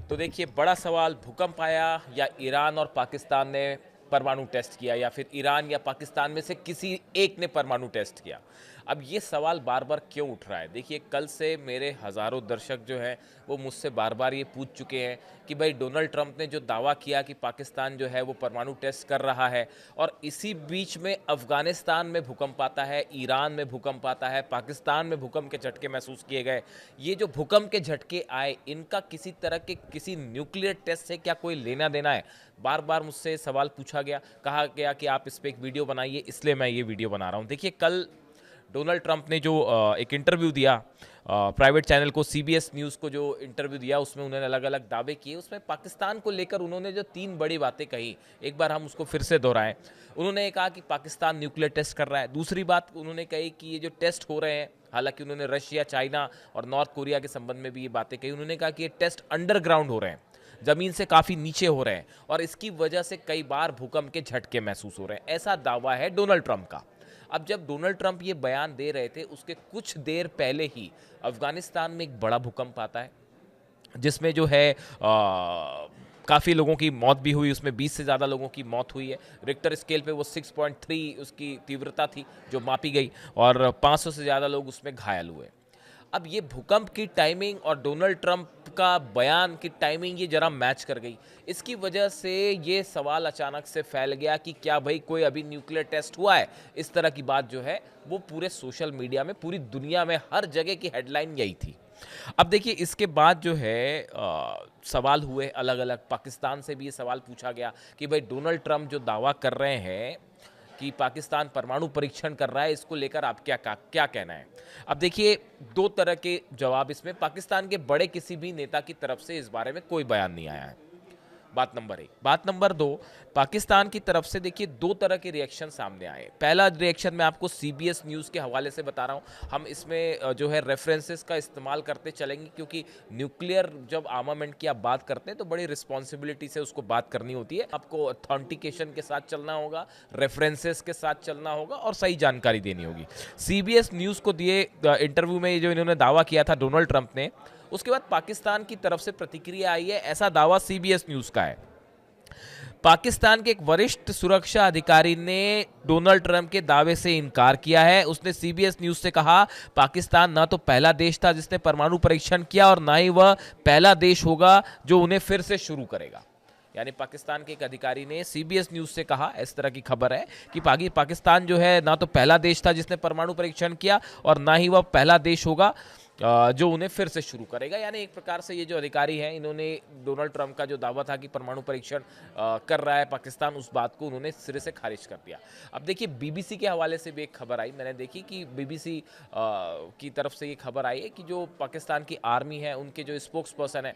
तो देखिए बड़ा सवाल, भूकंप आया या ईरान और पाकिस्तान ने परमाणु टेस्ट किया या फिर ईरान या पाकिस्तान में से किसी एक ने परमाणु टेस्ट किया। अब ये सवाल बार बार क्यों उठ रहा है? देखिए कल से मेरे हज़ारों दर्शक जो हैं वो मुझसे बार बार ये पूछ चुके हैं कि भाई डोनाल्ड ट्रंप ने जो दावा किया कि पाकिस्तान जो है वो परमाणु टेस्ट कर रहा है, और इसी बीच में अफगानिस्तान में भूकंप आता है, ईरान में भूकंप आता है, पाकिस्तान में भूकंप के झटके महसूस किए गए। ये जो भूकंप के झटके आए, इनका किसी तरह के किसी न्यूक्लियर टेस्ट से क्या कोई लेना देना है? बार बार मुझसे सवाल पूछा गया, कहा गया कि आप इस पर एक वीडियो बनाइए, इसलिए मैं ये वीडियो बना रहा हूँ। देखिए कल डोनाल्ड ट्रंप ने जो एक इंटरव्यू दिया प्राइवेट चैनल को, सीबीएस न्यूज़ को जो इंटरव्यू दिया, उसमें उन्होंने अलग अलग दावे किए। उसमें पाकिस्तान को लेकर उन्होंने जो 3 बड़ी बातें कही, एक बार हम उसको फिर से दोहराएं। उन्होंने ये कहा कि पाकिस्तान न्यूक्लियर टेस्ट कर रहा है। दूसरी बात उन्होंने कही कि ये जो टेस्ट हो रहे हैं, हालांकि उन्होंने रशिया, चाइना और नॉर्थ कोरिया के संबंध में भी ये बातें कही। उन्होंने कहा कि ये टेस्ट अंडरग्राउंड हो रहे हैं, जमीन से काफ़ी नीचे हो रहे हैं, और इसकी वजह से कई बार भूकंप के झटके महसूस हो रहे हैं। ऐसा दावा है डोनाल्ड ट्रंप का। अब जब डोनाल्ड ट्रंप ये बयान दे रहे थे, उसके कुछ देर पहले ही अफगानिस्तान में एक बड़ा भूकंप आता है, जिसमें जो है काफ़ी लोगों की मौत भी हुई। उसमें 20 से ज़्यादा लोगों की मौत हुई है। रिक्टर स्केल पे वो 6.3 उसकी तीव्रता थी जो मापी गई, और 500 से ज़्यादा लोग उसमें घायल हुए। अब ये भूकंप की टाइमिंग और डोनाल्ड ट्रंप का बयान की टाइमिंग ये जरा मैच कर गई। इसकी वजह से ये सवाल अचानक से फैल गया कि क्या भाई कोई अभी न्यूक्लियर टेस्ट हुआ है? इस तरह की बात जो है वो पूरे सोशल मीडिया में, पूरी दुनिया में, हर जगह की हेडलाइन यही थी। अब देखिए इसके बाद जो है सवाल हुए अलग अलग। पाकिस्तान से भी ये सवाल पूछा गया कि भाई डोनाल्ड ट्रंप जो दावा कर रहे हैं कि पाकिस्तान परमाणु परीक्षण कर रहा है, इसको लेकर आप क्या कहना है? अब देखिए 2 तरह के जवाब इसमें। पाकिस्तान के बड़े किसी भी नेता की तरफ से इस बारे में कोई बयान नहीं आया है, बात नंबर 1। बात नंबर 2, पाकिस्तान की तरफ से देखिए 2 तरह के रिएक्शन सामने आए। पहला रिएक्शन मैं आपको सीबीएस न्यूज़ के हवाले से बता रहा हूँ। हम इसमें जो है रेफरेंसेस का इस्तेमाल करते चलेंगे, क्योंकि न्यूक्लियर जब आर्मामेंट की आप बात करते हैं तो बड़ी रिस्पॉन्सिबिलिटी से उसको बात करनी होती है। आपको अथेंटिकेशन के साथ चलना होगा, रेफरेंसेस के साथ चलना होगा और सही जानकारी देनी होगी। सीबीएस न्यूज़ को दिए इंटरव्यू में जो इन्होंने दावा किया था डोनाल्ड ट्रंप ने, उसके बाद पाकिस्तान की तरफ से प्रतिक्रिया आई है। ऐसा दावा सीबीएस न्यूज़ का है। पाकिस्तान के एक वरिष्ठ सुरक्षा अधिकारी ने डोनाल्ड ट्रंप के दावे से इनकार किया है। उसने सीबीएस न्यूज़ से कहा, पाकिस्तान ना तो पहला देश था जिसने परमाणु परीक्षण किया, और ना ही वह पहला देश होगा जो उन्हें फिर से शुरू करेगा। यानी पाकिस्तान के एक अधिकारी ने सीबीएस न्यूज़ से कहा, इस तरह की खबर है कि पाकिस्तान जो है ना तो पहला देश था जिसने परमाणु परीक्षण किया, और ना ही वह पहला देश होगा जो उन्हें फिर से शुरू करेगा। यानी एक प्रकार से ये जो अधिकारी हैं, इन्होंने डोनाल्ड ट्रंप का जो दावा था कि परमाणु परीक्षण कर रहा है पाकिस्तान, उस बात को उन्होंने सिरे से खारिज कर दिया। अब देखिए बीबीसी के हवाले से भी एक खबर आई, मैंने देखी कि बीबीसी की तरफ से ये खबर आई है कि जो पाकिस्तान की आर्मी है, उनके जो स्पोक्स पर्सन है,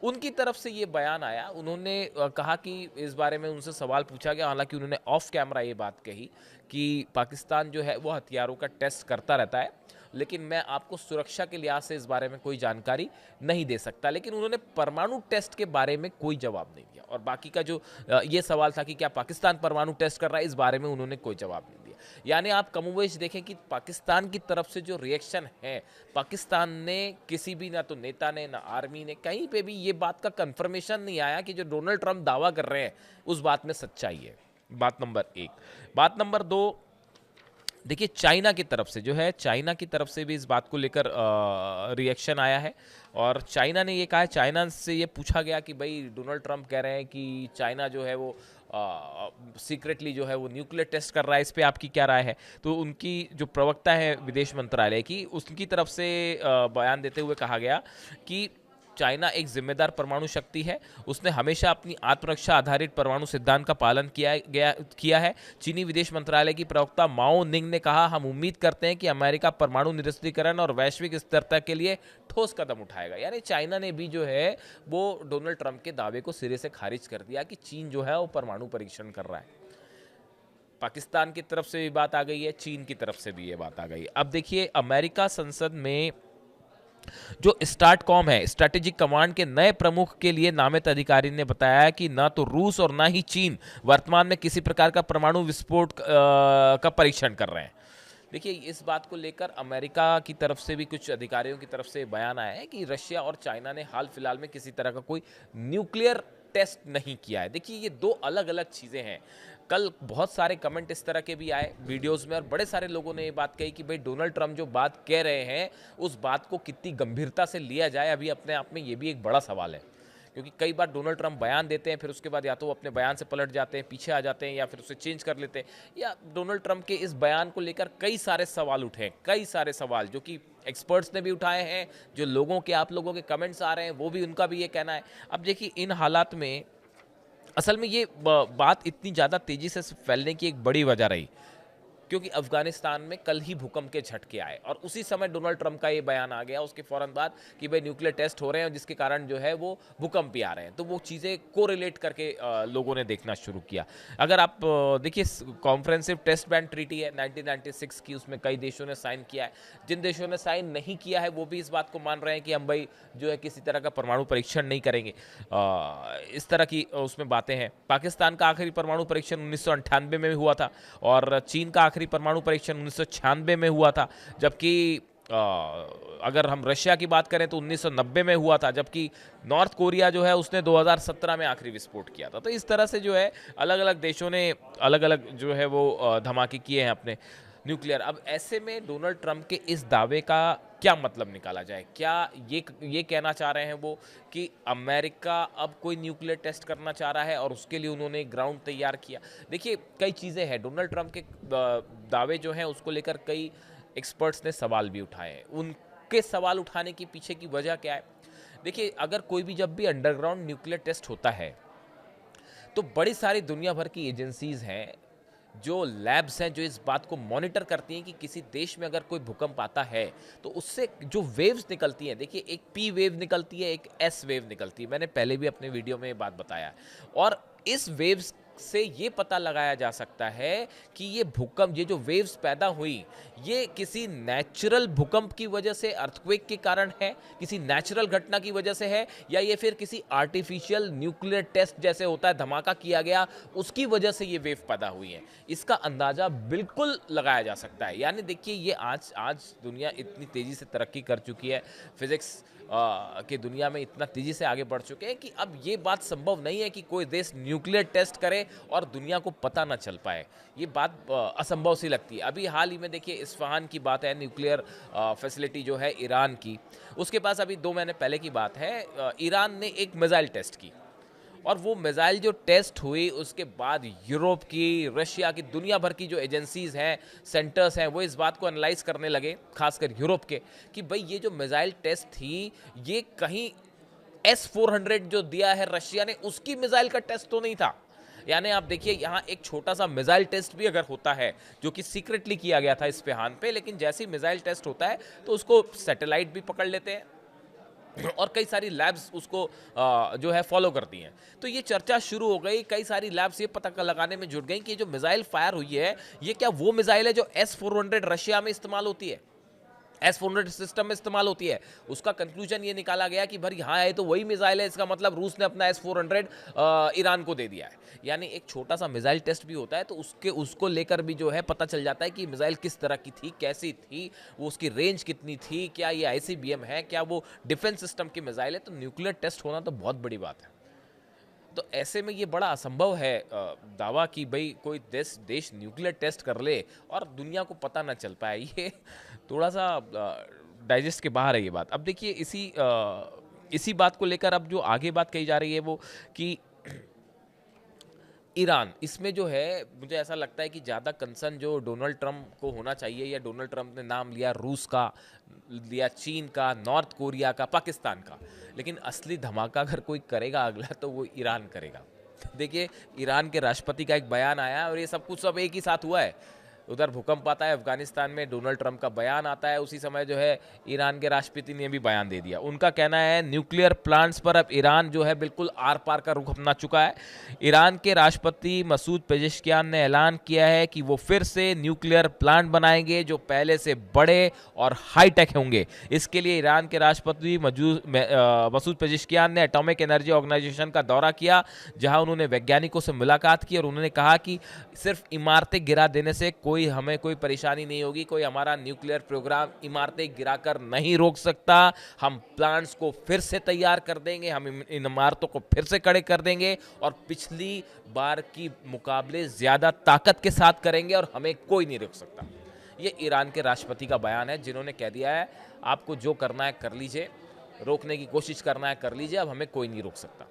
उनकी तरफ से ये बयान आया। उन्होंने कहा कि इस बारे में उनसे सवाल पूछा गया, हालांकि उन्होंने ऑफ कैमरा ये बात कही कि पाकिस्तान जो है वो हथियारों का टेस्ट करता रहता है, लेकिन मैं आपको सुरक्षा के लिहाज से इस बारे में कोई जानकारी नहीं दे सकता। लेकिन उन्होंने परमाणु टेस्ट के बारे में कोई जवाब नहीं दिया। और बाकी का जो ये सवाल था कि क्या पाकिस्तान परमाणु टेस्ट कर रहा है, इस बारे में उन्होंने कोई जवाब नहीं दिया। यानी आप कमोवेश देखें कि पाकिस्तान की तरफ से जो रिएक्शन है, पाकिस्तान ने किसी भी, ना तो नेता ने ना आर्मी ने, कहीं पे भी ये बात का कंफर्मेशन नहीं आया कि जो डोनाल्ड ट्रंप दावा कर रहे हैं उस बात में सच्चाई है। बात नंबर 1। बात नंबर 2, देखिए चाइना की तरफ से जो है, चाइना की तरफ से भी इस बात को लेकर रिएक्शन आया है। और चाइना ने ये कहा है, चाइना से ये पूछा गया कि भाई डोनाल्ड ट्रंप कह रहे हैं कि चाइना जो है वो सीक्रेटली जो है वो न्यूक्लियर टेस्ट कर रहा है, इस पे आपकी क्या राय है? तो उनकी जो प्रवक्ता है विदेश मंत्रालय की, उसकी तरफ से बयान देते हुए कहा गया कि चाइना एक जिम्मेदार परमाणु शक्ति है। उसने हमेशा अपनी आत्मरक्षा आधारित परमाणु सिद्धांत का पालन किया है। चीनी विदेश मंत्रालय की प्रवक्ता माओ निंग ने कहा, हम उम्मीद करते हैं कि अमेरिका परमाणु निरस्त्रीकरण और वैश्विक स्थिरता के लिए ठोस कदम उठाएगा। यानी चाइना ने भी जो है वो डोनाल्ड ट्रंप के दावे को सिरे से खारिज कर दिया कि चीन जो है वो परमाणु परीक्षण कर रहा है। पाकिस्तान की तरफ से भी बात आ गई है, चीन की तरफ से भी ये बात आ गई है। अब देखिए अमेरिका संसद में जो स्टार्टकॉम है, स्ट्रेटेजिक कमांड के नए प्रमुख के लिए नामित अधिकारी ने बताया कि ना तो रूस और ना ही चीन वर्तमान में किसी प्रकार का परमाणु विस्फोट का परीक्षण कर रहे हैं। देखिए, इस बात को लेकर अमेरिका की तरफ से भी कुछ अधिकारियों की तरफ से बयान आया है कि रशिया और चाइना ने हाल फिलहाल में किसी तरह का कोई न्यूक्लियर टेस्ट नहीं किया है। देखिए, ये दो अलग अलग चीज़ें हैं। कल बहुत सारे कमेंट इस तरह के भी आए वीडियोस में, और बड़े सारे लोगों ने ये बात कही कि भाई डोनाल्ड ट्रंप जो बात कह रहे हैं उस बात को कितनी गंभीरता से लिया जाए, अभी अपने आप में ये भी एक बड़ा सवाल है। क्योंकि कई बार डोनाल्ड ट्रंप बयान देते हैं, फिर उसके बाद या तो वो अपने बयान से पलट जाते हैं, पीछे आ जाते हैं, या फिर उसे चेंज कर लेते हैं। या डोनाल्ड ट्रंप के इस बयान को लेकर कई सारे सवाल उठे हैं, कई सारे सवाल जो कि एक्सपर्ट्स ने भी उठाए हैं, जो लोगों के, आप लोगों के कमेंट्स आ रहे हैं, वो भी, उनका भी ये कहना है। अब देखिए, इन हालात में असल में ये बात इतनी ज़्यादा तेज़ी से फैलने की एक बड़ी वजह रही क्योंकि अफगानिस्तान में कल ही भूकंप के झटके आए, और उसी समय डोनाल्ड ट्रंप का ये बयान आ गया उसके फौरन बाद कि भाई न्यूक्लियर टेस्ट हो रहे हैं, जिसके कारण जो है वो भूकंप भी आ रहे हैं। तो वो चीज़ें कोरिलेट करके लोगों ने देखना शुरू किया। अगर आप देखिए, कॉम्प्रिहेंसिव टेस्ट बैन ट्रीटी है 1996 की, उसमें कई देशों ने साइन किया है। जिन देशों ने साइन नहीं किया है वो भी इस बात को मान रहे हैं कि हम भाई जो है किसी तरह का परमाणु परीक्षण नहीं करेंगे। इस तरह की उसमें बातें हैं। पाकिस्तान का आखिरी परमाणु परीक्षण 1998 में हुआ था, और चीन का आखिरी परमाणु परीक्षण 1996 में हुआ था। जबकि अगर हम रशिया की बात करें तो 1990 में हुआ था, जबकि नॉर्थ कोरिया जो है उसने 2017 में आखिरी विस्फोट किया था। तो इस तरह से जो है अलग अलग देशों ने अलग अलग जो है वो धमाके किए हैं अपने न्यूक्लियर। अब ऐसे में डोनाल्ड ट्रंप के इस दावे का क्या मतलब निकाला जाए? क्या ये कहना चाह रहे हैं वो कि अमेरिका अब कोई न्यूक्लियर टेस्ट करना चाह रहा है और उसके लिए उन्होंने ग्राउंड तैयार किया? देखिए, कई चीज़ें हैं। डोनाल्ड ट्रंप के दावे जो हैं उसको लेकर कई एक्सपर्ट्स ने सवाल भी उठाए हैं। उनके सवाल उठाने के पीछे की वजह क्या है? देखिए, अगर कोई भी जब भी अंडरग्राउंड न्यूक्लियर टेस्ट होता है तो बड़ी सारी दुनिया भर की एजेंसीज हैं, जो लैब्स हैं, जो इस बात को मॉनिटर करती हैं कि किसी देश में अगर कोई भूकंप आता है तो उससे जो वेव्स निकलती हैं, देखिए एक पी वेव निकलती है, एक एस वेव निकलती है। मैंने पहले भी अपने वीडियो में ये बात बताया है। और इस वेव्स से ये पता लगाया जा सकता है कि ये भूकंप, ये जो वेव्स पैदा हुई, ये किसी नेचुरल भूकंप की वजह से, अर्थक्वेक के कारण है, किसी नेचुरल घटना की वजह से है, या ये फिर किसी आर्टिफिशियल न्यूक्लियर टेस्ट जैसे होता है, धमाका किया गया, उसकी वजह से ये वेव पैदा हुई है। इसका अंदाजा बिल्कुल लगाया जा सकता है। यानी देखिए, ये आज दुनिया इतनी तेजी से तरक्की कर चुकी है, फिजिक्स की दुनिया में इतना तेजी से आगे बढ़ चुके हैं कि अब ये बात संभव नहीं है कि कोई देश न्यूक्लियर टेस्ट करे और दुनिया को पता ना चल पाए। ये बात असंभव सी लगती है। अभी हाल ही में देखिए, इस्फहान की बात है, न्यूक्लियर फैसिलिटी जो है ईरान की, उसके पास अभी 2 महीने पहले की बात है, ईरान ने एक मिसाइल टेस्ट की, और वो मिसाइल जो टेस्ट हुई उसके बाद यूरोप की, रशिया की, दुनिया भर की जो एजेंसीज हैं, सेंटर्स हैं, वो इस बात को एनालाइज करने लगे, खासकर यूरोप के, कि भाई ये जो मिसाइल टेस्ट थी, ये कहीं S-400 जो दिया है रशिया ने, उसकी मिसाइल का टेस्ट तो नहीं था। यानी आप देखिए, यहाँ एक छोटा सा मिसाइल टेस्ट भी अगर होता है, जो कि सीक्रेटली किया गया था इस्फहान पे, लेकिन जैसे ही मिसाइल टेस्ट होता है तो उसको सैटेलाइट भी पकड़ लेते हैं और कई सारी लैब्स उसको जो है फॉलो करती हैं। तो ये चर्चा शुरू हो गई, कई सारी लैब्स ये पता लगाने में जुट गई कि जो मिसाइल फायर हुई है, ये क्या वो मिसाइल है जो S-400 रशिया में इस्तेमाल होती है, S-400 सिस्टम में इस्तेमाल होती है। उसका कंक्लूजन ये निकाला गया कि भाई हाँ है तो वही मिसाइल है, इसका मतलब रूस ने अपना S-400 ईरान को दे दिया है। यानी एक छोटा सा मिसाइल टेस्ट भी होता है तो उसको लेकर भी जो है पता चल जाता है कि मिसाइल किस तरह की थी, कैसी थी, वो उसकी रेंज कितनी थी, क्या ये ICBM है, क्या वो डिफेंस सिस्टम की मिसाइल है। तो न्यूक्लियर टेस्ट होना तो बहुत बड़ी बात है। तो ऐसे में ये बड़ा असंभव है दावा कि भाई कोई देश न्यूक्लियर टेस्ट कर ले और दुनिया को पता ना चल पाए। ये थोड़ा सा डाइजेस्ट के बाहर है ये बात। अब देखिए, इसी बात को लेकर अब जो आगे बात कही जा रही है वो कि ईरान, इसमें जो है मुझे ऐसा लगता है कि ज़्यादा कंसर्न जो डोनाल्ड ट्रंप को होना चाहिए, या डोनाल्ड ट्रंप ने नाम लिया रूस का, लिया चीन का, नॉर्थ कोरिया का, पाकिस्तान का, लेकिन असली धमाका अगर कोई करेगा अगला तो वो ईरान करेगा। देखिए, ईरान के राष्ट्रपति का एक बयान आया और ये सब कुछ सब एक ही साथ हुआ है। उधर भूकंप आता है अफगानिस्तान में, डोनाल्ड ट्रंप का बयान आता है, उसी समय जो है ईरान के राष्ट्रपति ने भी बयान दे दिया। उनका कहना है न्यूक्लियर प्लांट्स पर अब ईरान जो है बिल्कुल आर पार का रुख अपना चुका है। ईरान के राष्ट्रपति मसूद पेजेश्कियान ने ऐलान किया है कि वो फिर से न्यूक्लियर प्लांट बनाएंगे जो पहले से बड़े और हाईटेक होंगे। इसके लिए ईरान के राष्ट्रपति मसूद पेजेश्कियान ने एटॉमिक एनर्जी ऑर्गेनाइजेशन का दौरा किया, जहां उन्होंने वैज्ञानिकों से मुलाकात की और उन्होंने कहा कि सिर्फ इमारतें गिरा देने से कोई हमें कोई परेशानी नहीं होगी, कोई हमारा न्यूक्लियर प्रोग्राम इमारतें गिराकर नहीं रोक सकता। हम प्लांट्स को फिर से तैयार कर देंगे, हम इन इमारतों को फिर से खड़े कर देंगे और पिछली बार की मुकाबले ज़्यादा ताकत के साथ करेंगे और हमें कोई नहीं रोक सकता। ये ईरान के राष्ट्रपति का बयान है, जिन्होंने कह दिया है आपको जो करना है कर लीजिए, रोकने की कोशिश करना है कर लीजिए, अब हमें कोई नहीं रोक सकता।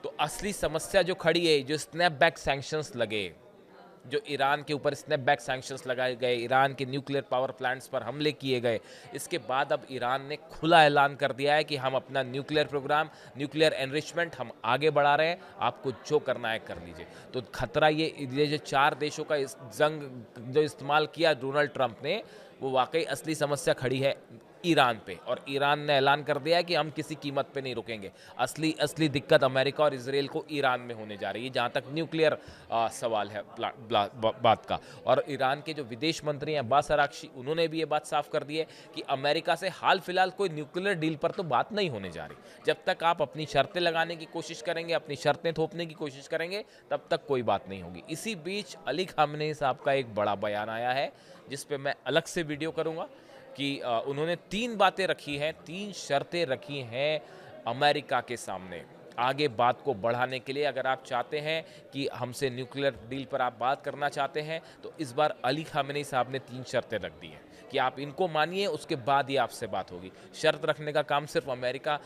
तो असली समस्या जो खड़ी है, जो स्नैपबैक सैंक्शंस लगे, जो ईरान के ऊपर स्नैपबैक सैंक्शंस लगाए गए, ईरान के न्यूक्लियर पावर प्लांट्स पर हमले किए गए, इसके बाद अब ईरान ने खुला ऐलान कर दिया है कि हम अपना न्यूक्लियर प्रोग्राम, न्यूक्लियर एनरिचमेंट हम आगे बढ़ा रहे हैं, आपको जो करना है कर लीजिए। तो खतरा ये जो 4 देशों का इस जंग जो इस्तेमाल किया डोनाल्ड ट्रंप ने, वो वाकई असली समस्या खड़ी है ईरान पे, और ईरान ने ऐलान कर दिया है कि हम किसी कीमत पे नहीं रुकेंगे। असली दिक्कत अमेरिका और इजराइल को ईरान में होने जा रही है, जहाँ तक न्यूक्लियर सवाल है बात का। और ईरान के जो विदेश मंत्री हैं अब्बास अराक्ची, उन्होंने भी ये बात साफ कर दी है कि अमेरिका से हाल फिलहाल कोई न्यूक्लियर डील पर तो बात नहीं होने जा रही। जब तक आप अपनी शर्तें लगाने की कोशिश करेंगे, अपनी शर्तें थोपने की कोशिश करेंगे, तब तक कोई बात नहीं होगी। इसी बीच अली खामनेई साहब का एक बड़ा बयान आया है, जिस पे मैं अलग से वीडियो करूँगा, कि उन्होंने 3 बातें रखी हैं, 3 शर्तें रखी हैं अमेरिका के सामने आगे बात को बढ़ाने के लिए। अगर आप चाहते हैं कि हमसे न्यूक्लियर डील पर आप बात करना चाहते हैं, तो इस बार अली खामेनी साहब ने 3 शर्तें रख दी हैं कि आप इनको मानिए, उसके बाद ही आपसे बात होगी। शर्त रखने का काम सिर्फ अमेरिका,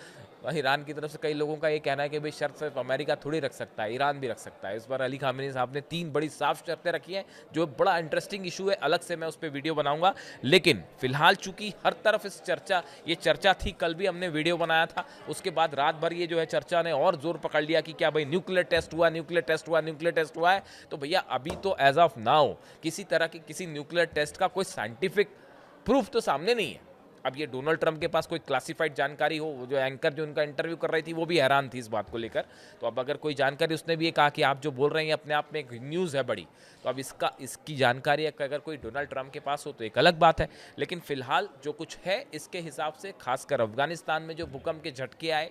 ईरान की तरफ से कई लोगों का ये कहना है कि भाई शर्त सिर्फ अमेरिका थोड़ी रख सकता है, ईरान भी रख सकता है। इस बार अली खामेनी साहब ने 3 बड़ी साफ शर्तें रखी हैं, जो बड़ा इंटरेस्टिंग इशू है, अलग से मैं उस पर वीडियो बनाऊंगा। लेकिन फिलहाल चूंकि हर तरफ ये चर्चा थी, कल भी हमने वीडियो बनाया था, उसके बाद रात भर ये जो है चर्चा ने और जोर पकड़ लिया कि क्या भाई न्यूक्लियर टेस्ट हुआ, न्यूक्लियर टेस्ट हुआ, न्यूक्लियर टेस्ट हुआ है। तो भैया अभी तो एज ऑफ नाउ किसी तरह के किसी न्यूक्लियर टेस्ट का कोई साइंटिफिक प्रूफ तो सामने नहीं है। अब ये डोनाल्ड ट्रंप के पास कोई क्लासिफाइड जानकारी हो, जो एंकर जो उनका इंटरव्यू कर रही थी वो भी हैरान थी इस बात को लेकर। तो अब अगर कोई जानकारी, उसने भी ये कहा कि आप जो बोल रहे हैं अपने आप में एक न्यूज़ है बड़ी, तो अब इसकी जानकारी अगर कोई डोनाल्ड ट्रंप के पास हो तो एक अलग बात है। लेकिन फिलहाल जो कुछ है इसके हिसाब से, खासकर अफगानिस्तान में जो भूकंप के झटके आए,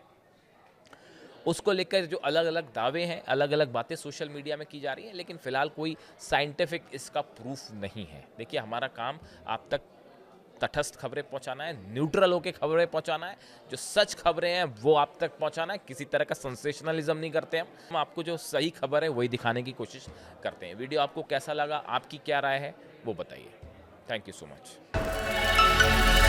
उसको लेकर जो अलग अलग दावे हैं, अलग अलग बातें सोशल मीडिया में की जा रही हैं, लेकिन फिलहाल कोई साइंटिफिक इसका प्रूफ नहीं है। देखिए, हमारा काम आप तक तटस्थ खबरें पहुंचाना है, न्यूट्रल होकर खबरें पहुंचाना है, जो सच खबरें हैं वो आप तक पहुंचाना है। किसी तरह का सेंसेशनलिज्म नहीं करते हम आपको जो सही खबर है वही दिखाने की कोशिश करते हैं। वीडियो आपको कैसा लगा, आपकी क्या राय है, वो बताइए। Thank you so much.